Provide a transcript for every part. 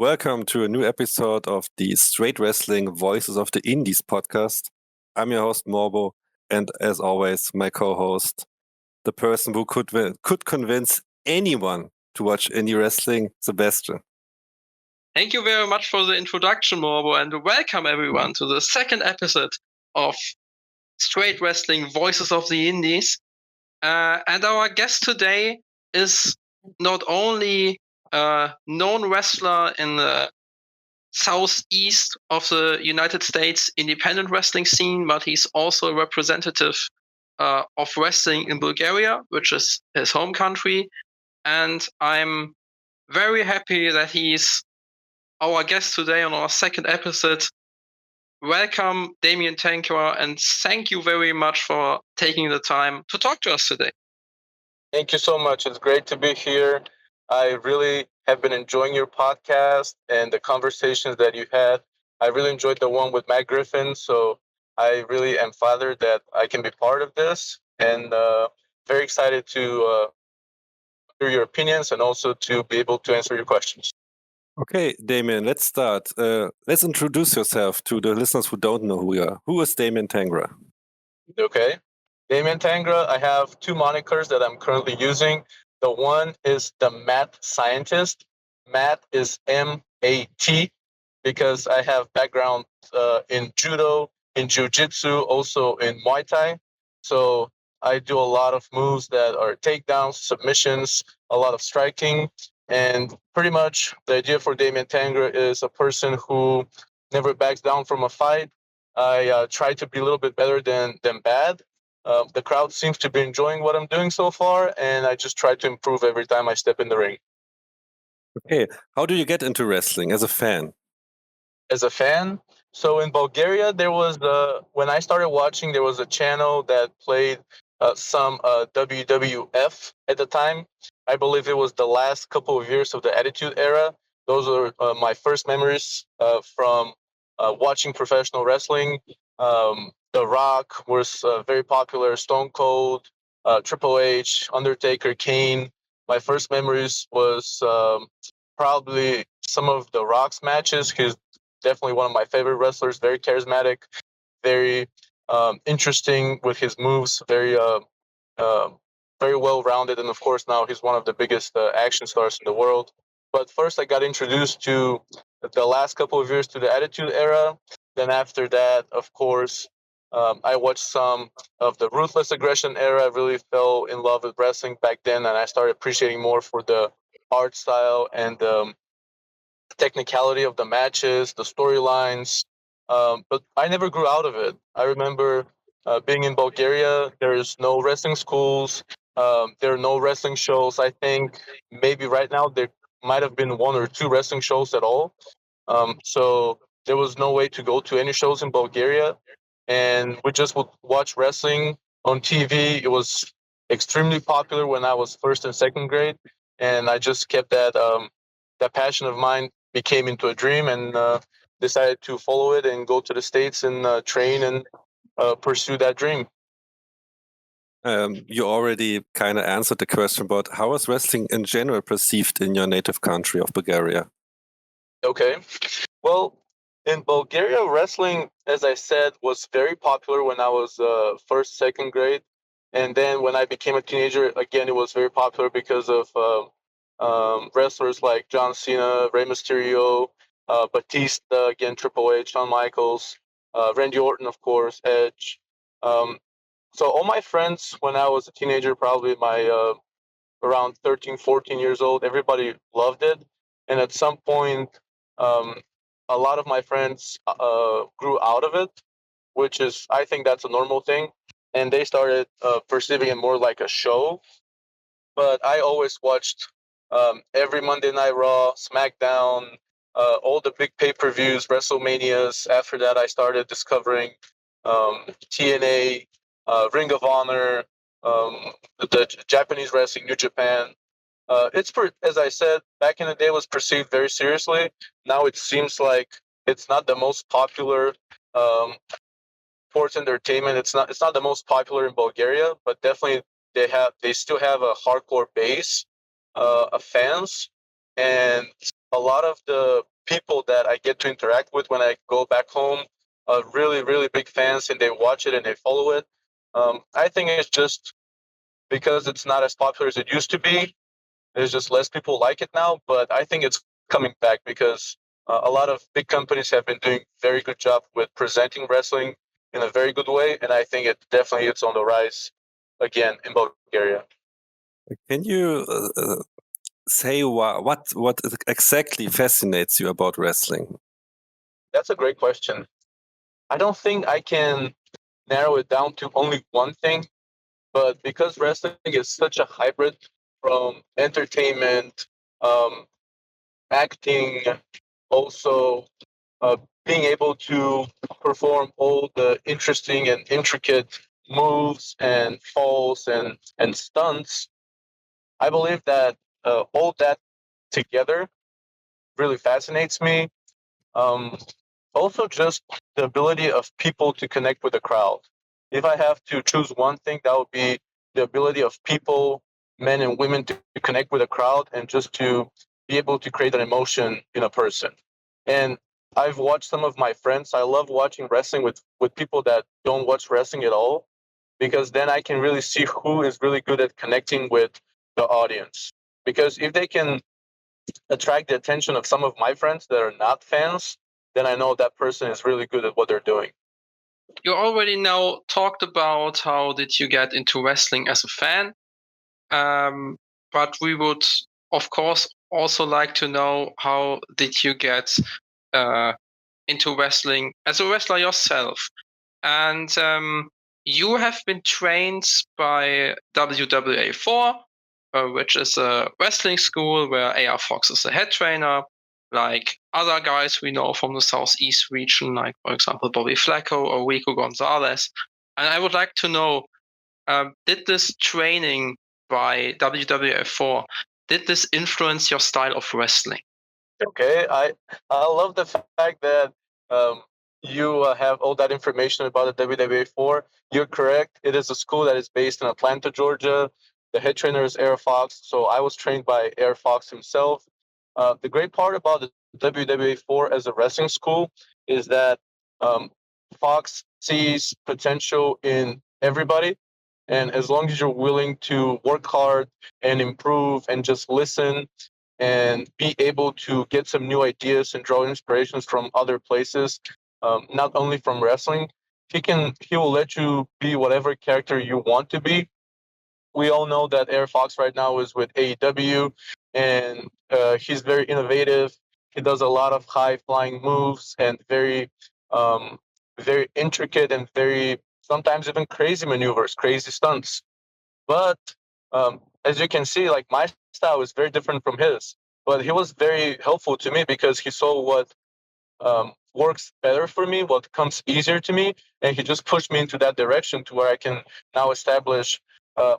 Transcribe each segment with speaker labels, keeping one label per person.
Speaker 1: Welcome to a new episode of the Straight Wrestling Voices of the Indies podcast. I'm your host, Morbo, and as always, my co-host, the person who could convince anyone to watch indie wrestling, Sebastian.
Speaker 2: Thank you very much for the introduction, Morbo, and welcome everyone to the second episode of Straight Wrestling Voices of the Indies. And our guest today is not only a known wrestler in the southeast of the United States independent wrestling scene, but he's also a representative of wrestling in Bulgaria, which is his home country. And I'm very happy that he's our guest today on our second episode. Welcome, Damyan Tangra, and thank you very much for taking the time to talk to us today.
Speaker 3: Thank you so much. It's great to be here. I really have been enjoying your podcast and the conversations that you had. I really enjoyed the one with Matt Griffin, so I really am flattered that I can be part of this, and very excited to hear your opinions and also to be able to answer your questions.
Speaker 1: Okay, Damyan, let's start. Let's introduce yourself to the listeners who don't know who you are. Who is Damyan Tangra?
Speaker 3: Okay. Damyan Tangra, I have two monikers that I'm currently using. The one is the Math Scientist. Math is M-A-T because I have background in judo, in jiu-jitsu, also in Muay Thai. So I do a lot of moves that are takedowns, submissions, a lot of striking. And pretty much the idea for Damyan Tangra is a person who never backs down from a fight. I try to be a little bit better than bad. The crowd seems to be enjoying what I'm doing so far, and I just try to improve every time I step in the ring.
Speaker 1: Okay, how do you get into wrestling as a fan?
Speaker 3: As a fan, so in Bulgaria, there was when I started watching, there was a channel that played some WWF at the time. I believe it was the last couple of years of the Attitude Era. Those are my first memories from watching professional wrestling. The Rock was very popular, Stone Cold, Triple H, Undertaker, Kane. My first memories was probably some of the Rock's matches. He's definitely one of my favorite wrestlers, very charismatic, very interesting with his moves, very well-rounded, and of course now he's one of the biggest action stars in the world. But first I got introduced to the last couple of years to the Attitude Era. Then after that, of course, I watched some of the Ruthless Aggression era. I really fell in love with wrestling back then, and I started appreciating more for the art style and technicality of the matches, the storylines. But I never grew out of it. I remember being in Bulgaria, there's no wrestling schools. There are no wrestling shows. I think maybe right now there might have been one or two wrestling shows at all. So there was no way to go to any shows in Bulgaria. And we just would watch wrestling on TV. It was extremely popular when I was first and second grade. And I just kept that passion of mine became into a dream, and decided to follow it and go to the States and train and pursue that dream.
Speaker 1: You already kind of answered the question, but how is wrestling in general perceived in your native country of Bulgaria?
Speaker 3: Okay. Well, in Bulgaria, wrestling, as I said, was very popular when I was first, second grade. And then when I became a teenager, again, it was very popular because of wrestlers like John Cena, Rey Mysterio, Batista, again, Triple H, Shawn Michaels, Randy Orton, of course, Edge. So all my friends, when I was a teenager, probably my around 13, 14 years old, everybody loved it. And at some point, a lot of my friends grew out of it, which is, I think that's a normal thing. And they started perceiving it more like a show. But I always watched every Monday Night Raw, SmackDown, all the big pay-per-views, WrestleManias. After that, I started discovering TNA, Ring of Honor, the Japanese wrestling, New Japan. As I said, back in the day, it was perceived very seriously. Now it seems like it's not the most popular sports entertainment. It's not the most popular in Bulgaria, but definitely they still have a hardcore base of fans, and a lot of the people that I get to interact with when I go back home are really, really big fans, and they watch it and they follow it. I think it's just because it's not as popular as it used to be. There's just less people like it now, but I think it's coming back because a lot of big companies have been doing very good job with presenting wrestling in a very good way, and I think it definitely is on the rise again in Bulgaria.
Speaker 1: Can you say what exactly fascinates you about wrestling?
Speaker 3: That's a great question. I don't think I can narrow it down to only one thing, but because wrestling is such a hybrid from entertainment, um, acting, also uh, being able to perform all the interesting and intricate moves and falls and stunts, I believe that all that together really fascinates me. Um, Also, just the ability of people to connect with the crowd. If I have to choose one thing, that would be the ability of people, men and women, to connect with a crowd and just to be able to create an emotion in a person. And I've watched some of my friends. I love watching wrestling with people that don't watch wrestling at all, because then I can really see who is really good at connecting with the audience. Because if they can attract the attention of some of my friends that are not fans, then I know that person is really good at what they're doing.
Speaker 2: You already now talked about how did you get into wrestling as a fan, but we would, of course, also like to know how did you get into wrestling as a wrestler yourself. And you have been trained by WWA4, which is a wrestling school where AR Fox is the head trainer, like other guys we know from the Southeast region, like, for example, Bobby Flacco or Rico Gonzalez. And I would like to know, did this training by WWA4, did this influence your style of wrestling?
Speaker 3: Okay, I love the fact that you have all that information about the WWA4. You're correct. It is a school that is based in Atlanta, Georgia. The head trainer is Air Fox, so I was trained by Air Fox himself. The great part about the WWA4 as a wrestling school is that um, Fox sees potential in everybody, and as long as you're willing to work hard and improve and just listen and be able to get some new ideas and draw inspirations from other places, not only from wrestling. He will let you be whatever character you want to be. We all know that Air Fox right now is with AEW, and he's very innovative. He does a lot of high flying moves and um, very intricate and very sometimes even crazy maneuvers, crazy stunts. But as you can see, like my style is very different from his. But he was very helpful to me because he saw what works better for me, what comes easier to me, and he just pushed me into that direction to where I can now establish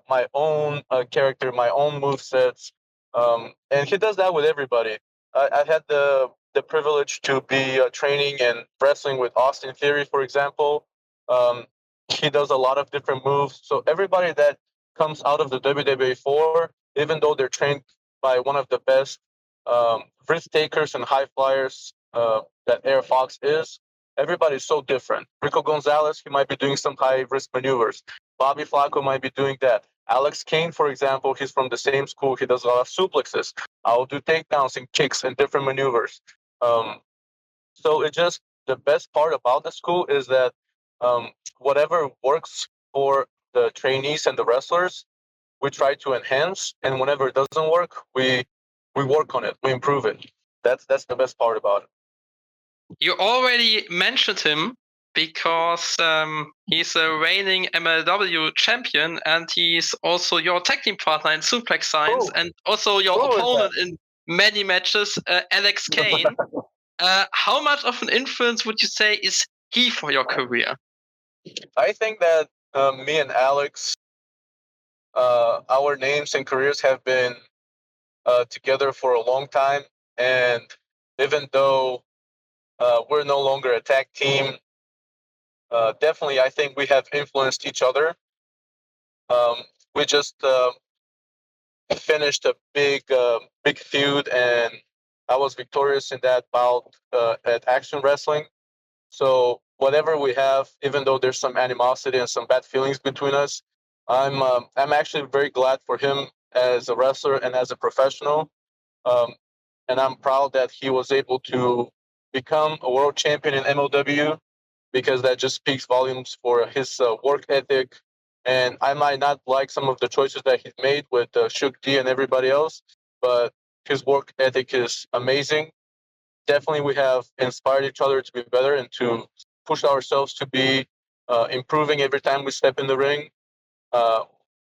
Speaker 3: my own character, my own move sets, and he does that with everybody. I've had the privilege to be training and wrestling with Austin Theory, for example. Um, he does a lot of different moves. So everybody that comes out of the WWA4, even though they're trained by one of the best risk takers and high flyers that Air Fox is, everybody's so different. Rico Gonzalez, he might be doing some high risk maneuvers. Bobby Flacco might be doing that. Alex Kane, for example, he's from the same school. He does a lot of suplexes. I'll do takedowns and kicks and different maneuvers. So it just, the best part about the school is that whatever works for the trainees and the wrestlers, we try to enhance, and whenever it doesn't work, we work on it, we improve it. That's the best part about it.
Speaker 2: You already mentioned him because he's a reigning MLW champion, and he's also your tag team partner in Suplex Science, and also your opponent in many matches, Alex Kane. How much of an influence would you say is he for your career?
Speaker 3: I think that me and Alex, our names and careers have been together for a long time, and even though we're no longer a tag team, definitely I think we have influenced each other. We just finished a big feud, and I was victorious in that bout at Action Wrestling. So whatever we have, even though there's some animosity and some bad feelings between us, I'm actually very glad for him as a wrestler and as a professional. Um, and I'm proud that he was able to become a world champion in MLW, because that just speaks volumes for his work ethic. And I might not like some of the choices that he's made with Shook D and everybody else, but his work ethic is amazing. Definitely, we have inspired each other to be better and to push ourselves to be improving every time we step in the ring. Uh,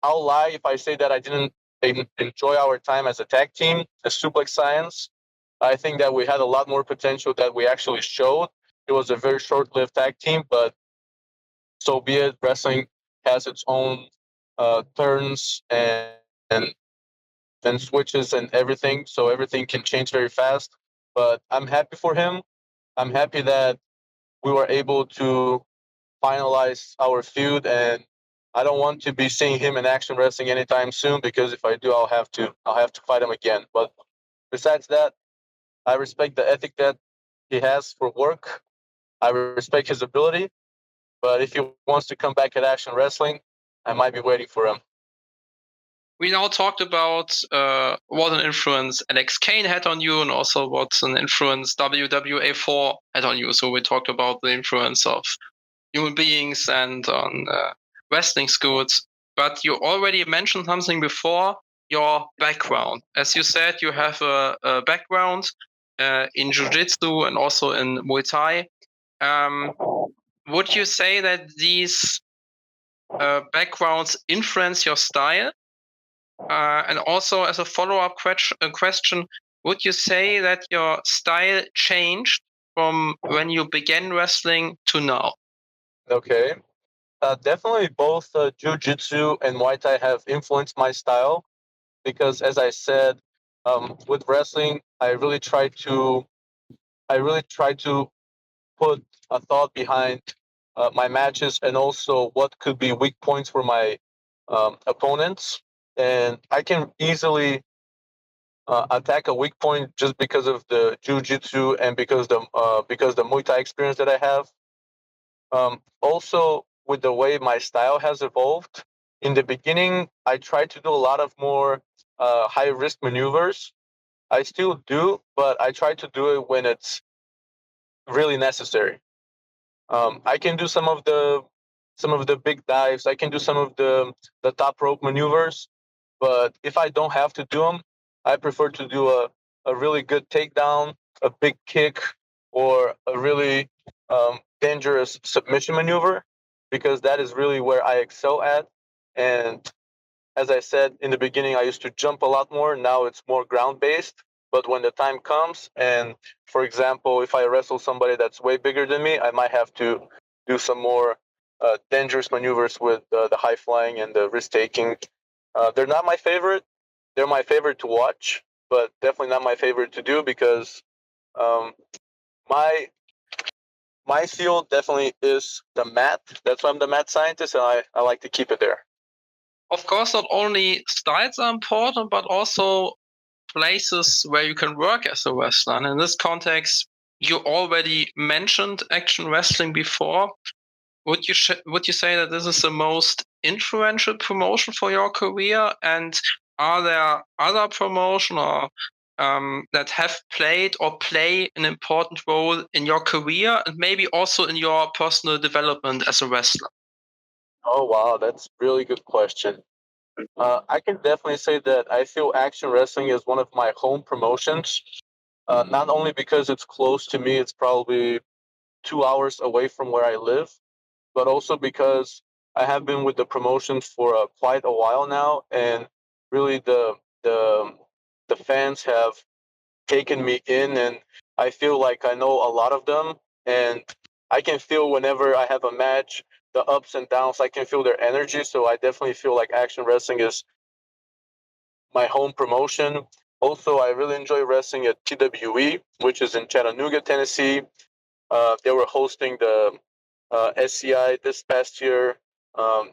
Speaker 3: I'll lie if I say that I didn't enjoy our time as a tag team, as Suplex Science. I think that we had a lot more potential that we actually showed. It was a very short-lived tag team, but so be it. Wrestling has its own turns and switches and everything, so everything can change very fast. But I'm happy for him. I'm happy that we were able to finalize our feud, and I don't want to be seeing him in Action Wrestling anytime soon, because if I do, I'll have to fight him again. But besides that, I respect the ethic that he has for work. I respect his ability. But if he wants to come back at Action Wrestling, I might be waiting for him.
Speaker 2: We now talked about what an influence Alex Kane had on you, and also what an influence WWA4 had on you. So we talked about the influence of human beings and on wrestling schools. But you already mentioned something before, your background. As you said, you have a background in Jiu-Jitsu and also in Muay Thai. Would you say that these backgrounds influence your style? And also, as a follow-up question, would you say that your style changed from when you began wrestling to now?
Speaker 3: Okay. Definitely both Jiu-Jitsu and Muay Thai have influenced my style, because, as I said, with wrestling, I really try to put a thought behind my matches, and also what could be weak points for my opponents. And I can easily attack a weak point just because of the jiu-jitsu and because the Muay Thai experience that I have. Also, with the way my style has evolved, in the beginning, I tried to do a lot of more high risk maneuvers. I still do, but I try to do it when it's really necessary. I can do some of the big dives. I can do some of the top rope maneuvers, but if I don't have to do them, I prefer to do a really good takedown, a big kick, or a really dangerous submission maneuver, because that is really where I excel at. And as I said in the beginning, I used to jump a lot more. Now it's more ground based. But when the time comes, and for example, if I wrestle somebody that's way bigger than me, I might have to do some more dangerous maneuvers with the high flying and the risk taking. They're not my favorite. They're my favorite to watch, but definitely not my favorite to do, because um, my my field definitely is the mat. That's why I'm the mat scientist, and I like to keep it there.
Speaker 2: Of course, not only styles are important, but also places where you can work as a wrestler. And in this context, you already mentioned Action Wrestling before. Would you say that this is the most influential promotion for your career? And are there other promotions or that have played or play an important role in your career, and maybe also in your personal development as a wrestler?
Speaker 3: Oh wow, that's a really good question. I can definitely say that I feel Action Wrestling is one of my home promotions. Not only because it's close to me, it's probably 2 hours away from where I live, but also because I have been with the promotion for quite a while now, and really the the fans have taken me in, and I feel like I know a lot of them, and I can feel whenever I have a match the ups and downs. I can feel their energy, so I definitely feel like Action Wrestling is my home promotion. Also, I really enjoy wrestling at TWE, which is in Chattanooga, Tennessee. They were hosting the SCI this past year.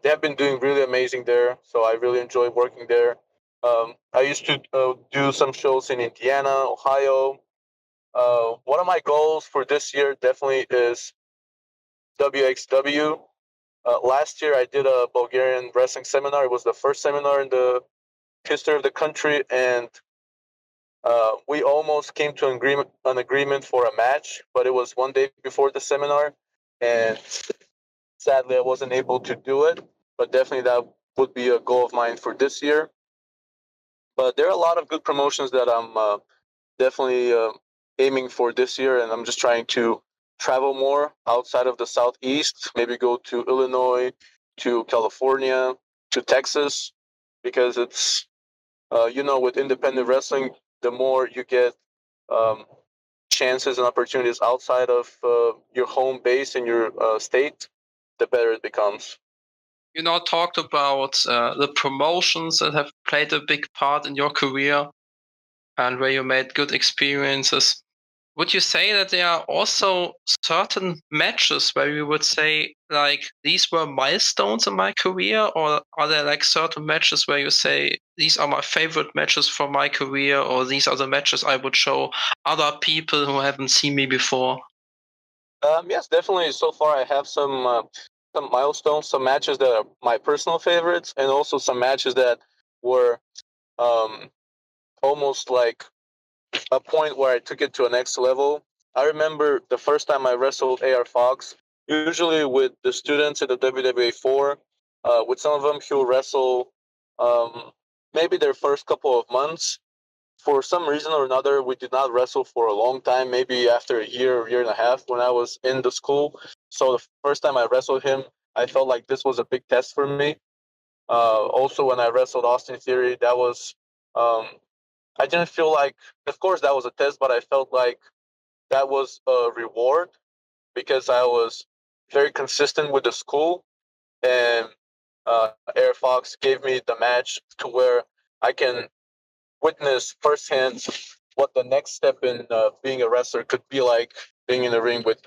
Speaker 3: They have been doing really amazing there, so I really enjoy working there. I used to do some shows in Indiana, Ohio, one of my goals for this year definitely is WXW. Last year, I did a Bulgarian wrestling seminar. It was the first seminar in the history of the country, and we almost came to an agreement for a match, but it was one day before the seminar, and sadly, I wasn't able to do it. But definitely, that would be a goal of mine for this year. But there are a lot of good promotions that I'm definitely aiming for this year, and I'm just trying to travel more outside of the Southeast, maybe go to Illinois, to California, to Texas, because it's, with independent wrestling, the more you get um, chances and opportunities outside of your home base and your state, the better it becomes.
Speaker 2: You now talked about the promotions that have played a big part in your career and where you made good experiences. Would you say that there are also certain matches where you would say, like, these were milestones in my career? Or are there like certain matches where you say, these are my favorite matches from my career, or these are the matches I would show other people who haven't seen me before?
Speaker 3: Yes, definitely. So far, I have some milestones, some matches that are my personal favorites, and also some matches that were um, almost like a point where I took it to a next level. I remember the first time I wrestled AR Fox. Usually with the students at the WWA 4, with some of them, he'll wrestle maybe their first couple of months. For some reason or another, we did not wrestle for a long time, maybe after a year and a half when I was in the school. So the first time I wrestled him, I felt like this was a big test for me. Also, when I wrestled Austin Theory, that was, I didn't feel like, of course, that was a test, but I felt like that was a reward because I was very consistent with the school. And Air Fox gave me the match to where I can witness firsthand what the next step in being a wrestler could be like, being in the ring with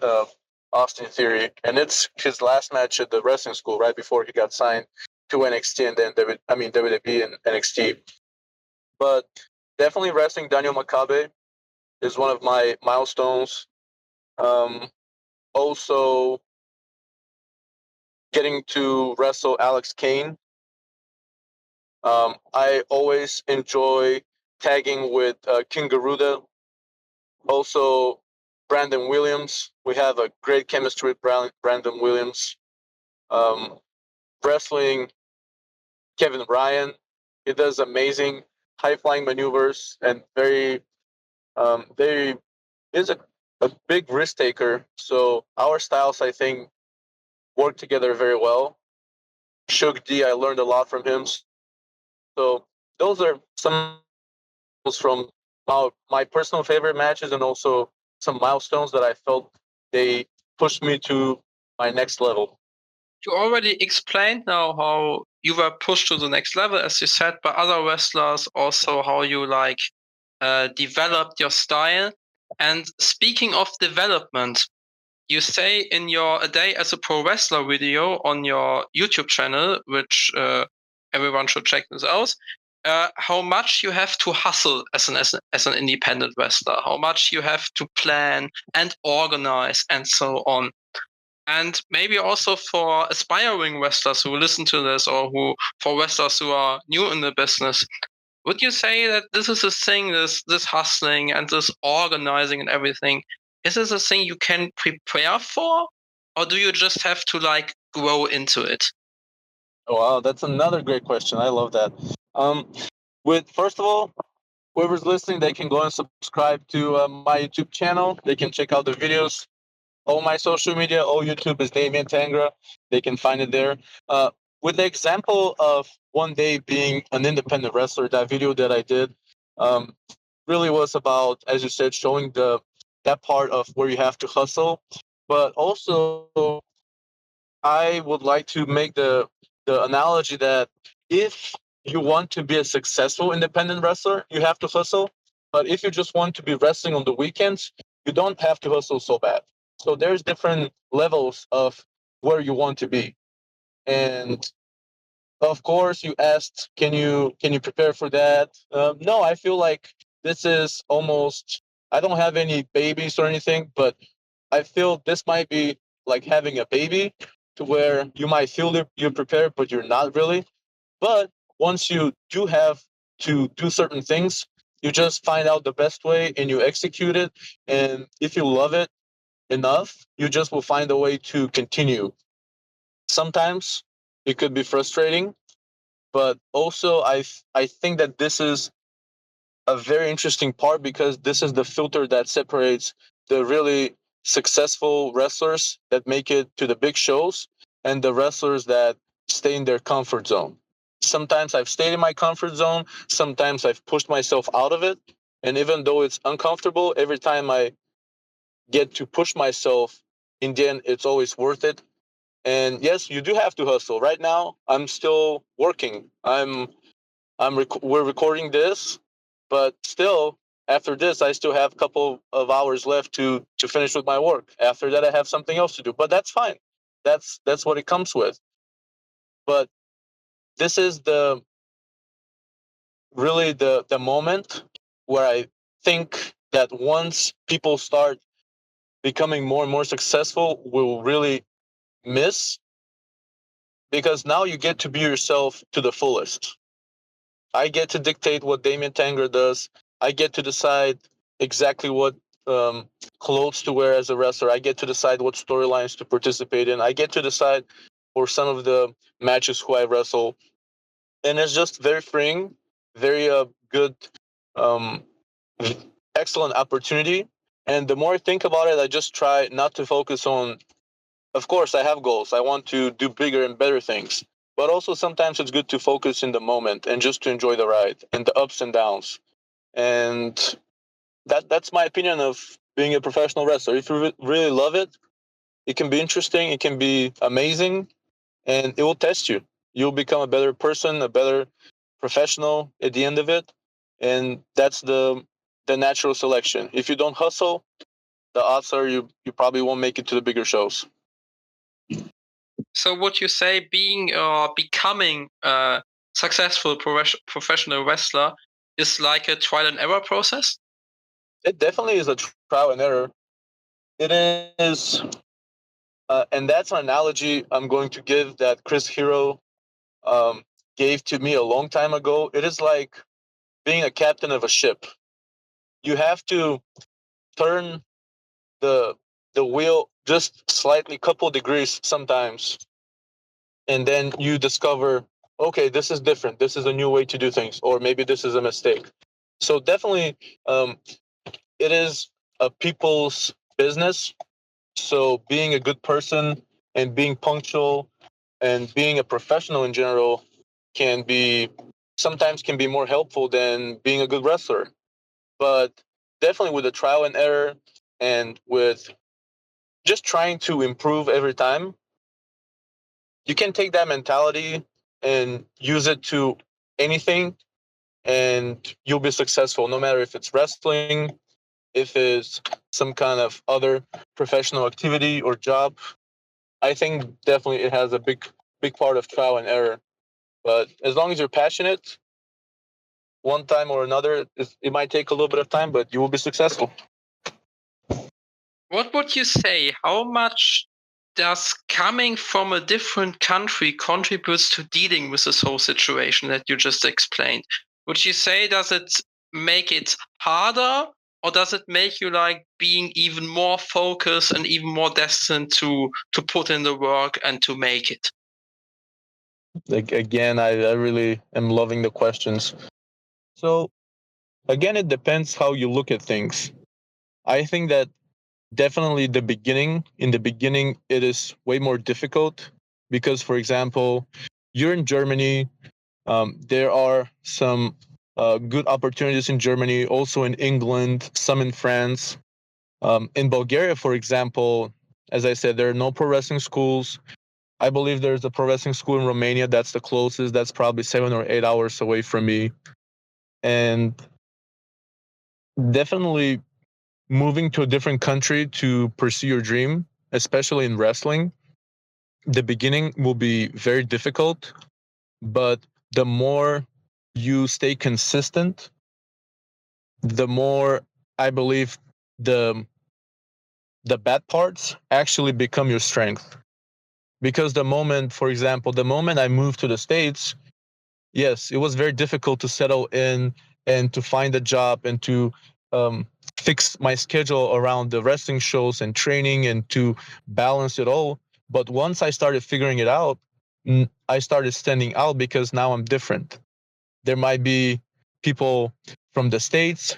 Speaker 3: Austin Theory. And it's his last match at the wrestling school right before he got signed to NXT and then WWE and NXT. But definitely wrestling Daniel Makabe is one of my milestones. Also, getting to wrestle Alex Kane. I always enjoy tagging with King Garuda. Also, Brandon Williams. We have a great chemistry with Brandon Williams. Wrestling Kevin Ryan. He does amazing high flying maneuvers and very is a big risk taker. So our styles, I think, work together very well. Shug D, I learned a lot from him. So those are some from my personal favorite matches and also some milestones that I felt they pushed me to my next level.
Speaker 2: You already explained now how you were pushed to the next level, as you said, by other wrestlers, also how you developed your style. And speaking of development, you say in your A Day as a Pro Wrestler video on your YouTube channel, which everyone should check this out, how much you have to hustle as an independent wrestler, how much you have to plan and organize and so on. And maybe also for aspiring wrestlers who listen to this, or for wrestlers who are new in the business, would you say that this is a thing, this hustling and this organizing and everything, is this a thing you can prepare for, or do you just have to grow into it?
Speaker 3: Oh, wow, that's another great question. I love that. With first of all, whoever's listening, they can go and subscribe to my YouTube channel. They can check out the videos. All my social media, all YouTube is Damyan Tangra. They can find it there. With the example of one day being an independent wrestler, that video that I did really was about, as you said, showing that part of where you have to hustle. But also, I would like to make the analogy that if you want to be a successful independent wrestler, you have to hustle. But if you just want to be wrestling on the weekends, you don't have to hustle so bad. So there's different levels of where you want to be. And of course, you asked, can you prepare for that? No, I feel like this is almost I don't have any babies or anything, but I feel this might be like having a baby, to where you might feel you're prepared, but you're not really. But once you do have to do certain things, you just find out the best way and you execute it. And if you love it enough, you just will find a way to continue. Sometimes it could be frustrating, but also I think that this is a very interesting part, because this is the filter that separates the really successful wrestlers that make it to the big shows and the wrestlers that stay in their comfort zone. Sometimes I've stayed in my comfort zone, sometimes I've pushed myself out of it. And even though it's uncomfortable, every time I get to push myself, in the end, it's always worth it. And yes, you do have to hustle. Right now, I'm still working. We're recording this, but still, after this, I still have a couple of hours left to finish with my work. After that, I have something else to do, but that's fine. That's what it comes with. But this is the moment where I think that once people start becoming more and more successful, we'll really miss, because now you get to be yourself to the fullest. I get to dictate what Damyan Tangra does. I get to decide exactly what clothes to wear as a wrestler. I get to decide what storylines to participate in. I get to decide for some of the matches who I wrestle. And it's just very freeing, very good, um, excellent opportunity. And the more I think about it, I just try not to focus on, of course, I have goals. I want to do bigger and better things. But also sometimes it's good to focus in the moment and just to enjoy the ride and the ups and downs. And that's my opinion of being a professional wrestler. If you really love it, it can be interesting, it can be amazing, and it will test you. You'll become a better person, a better professional at the end of it. And that's the natural selection. If you don't hustle, the odds are you probably won't make it to the bigger shows.
Speaker 2: So would you say being or becoming a successful professional wrestler is like a trial and error process?
Speaker 3: It definitely is a trial and error. It is, and that's an analogy I'm going to give that Chris Hero gave to me a long time ago. It is like being a captain of a ship. You have to turn the wheel just slightly, couple degrees sometimes, and then you discover, okay, this is different. This is a new way to do things, or maybe this is a mistake. So definitely, it is a people's business. So being a good person and being punctual and being a professional in general can be sometimes can be more helpful than being a good wrestler. But definitely with the trial and error and with just trying to improve every time, you can take that mentality and use it to anything, and you'll be successful, no matter if it's wrestling, if it's some kind of other professional activity or job. I think definitely it has a big part of trial and error. But as long as you're passionate, one time or another, it might take a little bit of time, but you will be successful.
Speaker 2: What would you say? How much does coming from a different country contributes to dealing with this whole situation that you just explained? Would you say, does it make it harder, or does it make you like being even more focused and even more destined to put in the work and to make it?
Speaker 3: Like, again, I really am loving the questions. So again, it depends how you look at things. I think that definitely in the beginning, it is way more difficult because, for example, you're in Germany. There are some good opportunities in Germany, also in England, some in France. In Bulgaria, for example, as I said, there are no pro wrestling schools. I believe there's a pro wrestling school in Romania. That's the closest. That's probably 7 or 8 hours away from me. And definitely moving to a different country to pursue your dream, especially in wrestling, the beginning will be very difficult. But the more you stay consistent, the more I believe the bad parts actually become your strength. Because for example, the moment I moved to the States, yes, it was very difficult to settle in and to find a job and to fix my schedule around the wrestling shows and training and to balance it all. But once I started figuring it out, I started standing out because now I'm different. There might be people from the States,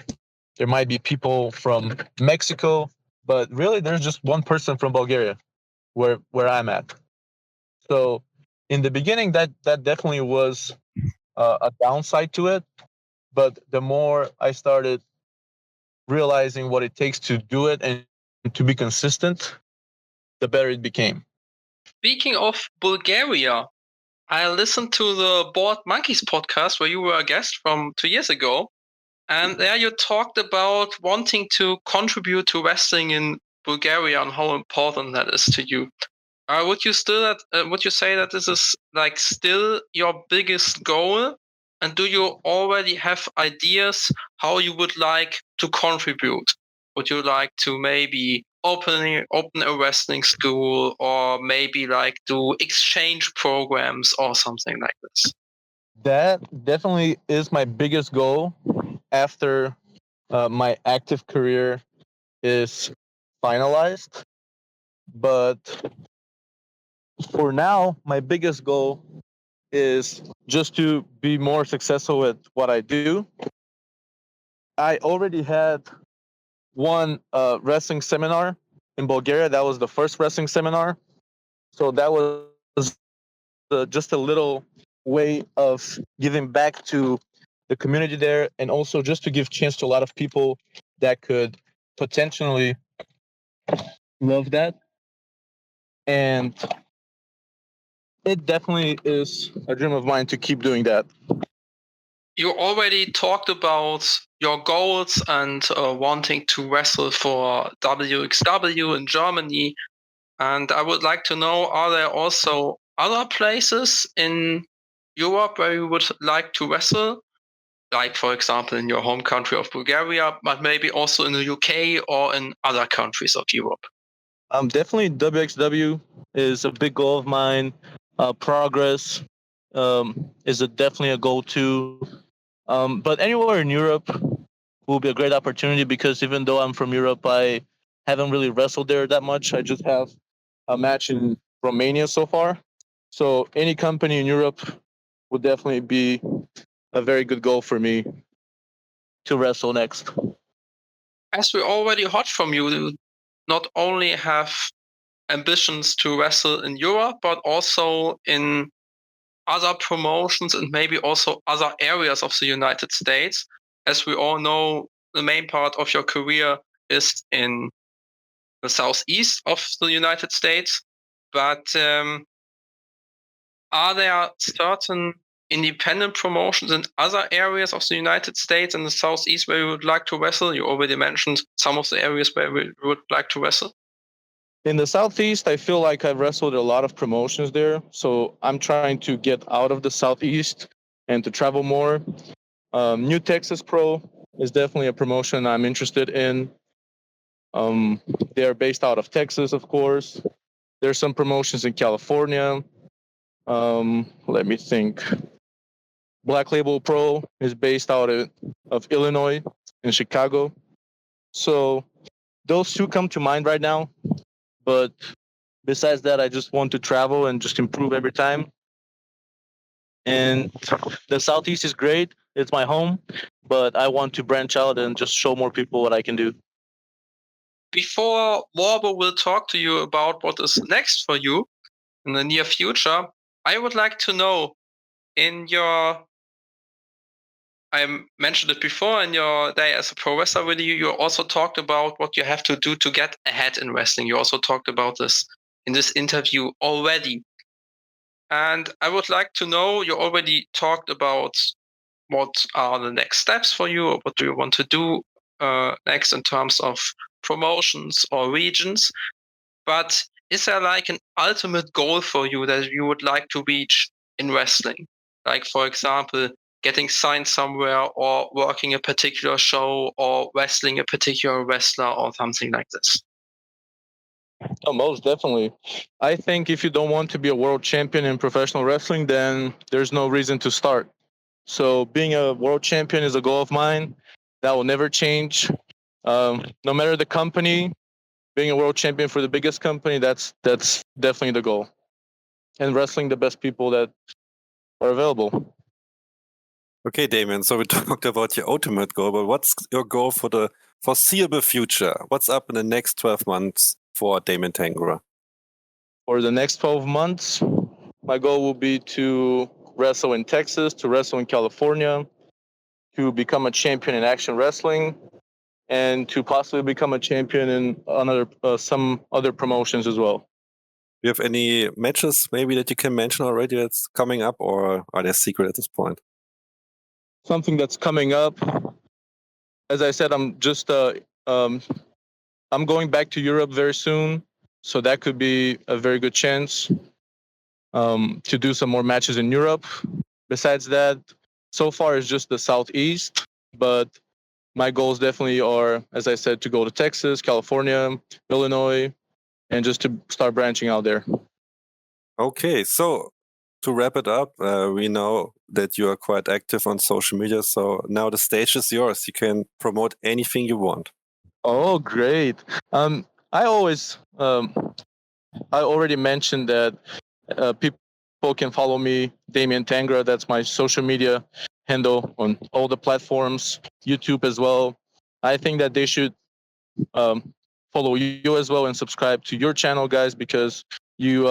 Speaker 3: there might be people from Mexico, but really there's just one person from Bulgaria where I'm at. So in the beginning, that definitely was a downside to it. But the more I started realizing what it takes to do it and to be consistent, the better it became.
Speaker 2: Speaking of Bulgaria, I listened to the Bored Monkeys podcast where you were a guest from 2 years ago. And there you talked about wanting to contribute to wrestling in Bulgaria and how important that is to you. Would you say that this is like still your biggest goal? And do you already have ideas how you would like to contribute? Would you like to maybe open a wrestling school, or maybe like do exchange programs or something like this?
Speaker 3: That definitely is my biggest goal after my active career is finalized. But for now, my biggest goal is just to be more successful at what I do. I already had one wrestling seminar in Bulgaria. That was the first wrestling seminar. So that was just a little way of giving back to the community there, and also just to give chance to a lot of people that could potentially love that. And it definitely is a dream of mine to keep doing that.
Speaker 2: You already talked about your goals and wanting to wrestle for WXW in Germany. And I would like to know, are there also other places in Europe where you would like to wrestle? Like, for example, in your home country of Bulgaria, but maybe also in the UK or in other countries of Europe?
Speaker 3: Definitely WXW is a big goal of mine. Progress is definitely a goal too. But anywhere in Europe will be a great opportunity, because even though I'm from Europe, I haven't really wrestled there that much. I just have a match in Romania so far. So any company in Europe would definitely be a very good goal for me to wrestle next.
Speaker 2: As we already heard from you, you not only have ambitions to wrestle in Europe, but also in other promotions and maybe also other areas of the United States. As we all know, the main part of your career is in the southeast of the United States. But are there certain independent promotions in other areas of the United States and the southeast where you would like to wrestle? You already mentioned some of the areas where we would like to wrestle.
Speaker 3: In the Southeast, I feel like I've wrestled a lot of promotions there. So I'm trying to get out of the Southeast and to travel more. New Texas Pro is definitely a promotion I'm interested in. They're based out of Texas, of course. There's some promotions in California. Let me think. Black Label Pro is based out of Illinois in Chicago. So those two come to mind right now. But besides that, I just want to travel and just improve every time. And the Southeast is great. It's my home, but I want to branch out and just show more people what I can do.
Speaker 2: Before Morbo will talk to you about what is next for you in the near future, I would like to know, I mentioned it before, in your day as a pro wrestler, you also talked about what you have to do to get ahead in wrestling. You also talked about this in this interview already. And I would like to know, you already talked about what are the next steps for you, or what do you want to do next in terms of promotions or regions. But is there like an ultimate goal for you that you would like to reach in wrestling? Like, for example, getting signed somewhere or working a particular show or wrestling a particular wrestler or something like this?
Speaker 3: Oh, most definitely. I think if you don't want to be a world champion in professional wrestling, then there's no reason to start. So being a world champion is a goal of mine. That will never change. No matter the company, being a world champion for the biggest company, that's definitely the goal. And wrestling the best people that are available.
Speaker 1: Okay, Damyan, so we talked about your ultimate goal, but what's your goal for the foreseeable future? What's up in the next 12 months for Damyan Tangra?
Speaker 3: For the next 12 months, my goal will be to wrestle in Texas, to wrestle in California, to become a champion in action wrestling, and to possibly become a champion in some other promotions as well.
Speaker 1: Do you have any matches maybe that you can mention already that's coming up, or are they secret at this point?
Speaker 3: Something that's coming up. As I said, I'm going back to Europe very soon, so that could be a very good chance to do some more matches in Europe. Besides that, so far it's just the Southeast, but my goals definitely are, as I said, to go to Texas, California, Illinois, and just to start branching out there.
Speaker 1: Okay, so to wrap it up, we know that you are quite active on social media, so now the stage is yours. You can promote anything you want.
Speaker 3: Oh, great. I already mentioned that people can follow me, Damyan Tangra. That's my social media handle on all the platforms, YouTube as well. I think that they should follow you as well and subscribe to your channel, guys, because you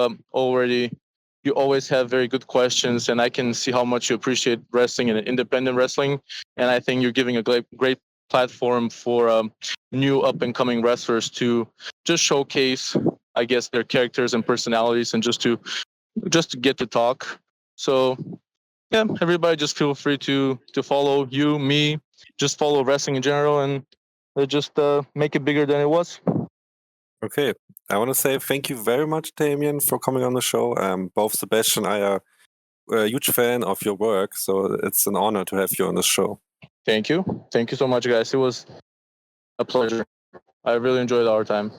Speaker 3: always have very good questions, and I can see how much you appreciate wrestling and independent wrestling. And I think you're giving a great platform for new up and coming wrestlers to just showcase, I guess, their characters and personalities, and just to get to talk. So yeah, everybody just feel free to follow you, me, just follow wrestling in general, and just make it bigger than it was.
Speaker 1: Okay, I want to say thank you very much, Damyan, for coming on the show. Both Sebastian and I are a huge fan of your work, so it's an honor to have you on the show.
Speaker 3: Thank you so much, guys. It was a pleasure. I really enjoyed our time.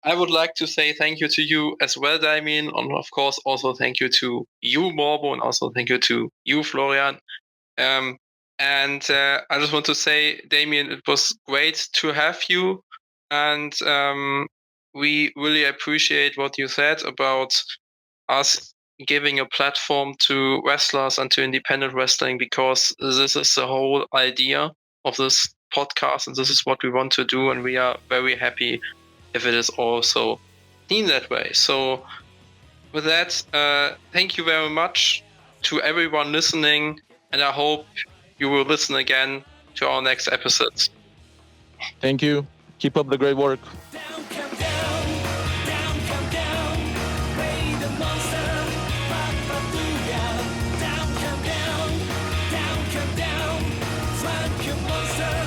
Speaker 2: I would like to say thank you to you as well, Damyan, and of course also thank you to you, Morbo, and also thank you to you, Florian. And I just want to say, Damyan, it was great to have you, and we really appreciate what you said about us giving a platform to wrestlers and to independent wrestling, because this is the whole idea of this podcast, and this is what we want to do, and we are very happy if it is also seen that way. So with that, thank you very much to everyone listening, and I hope you will listen again to our next episodes.
Speaker 3: Thank you. Keep up the great work.
Speaker 4: Monster.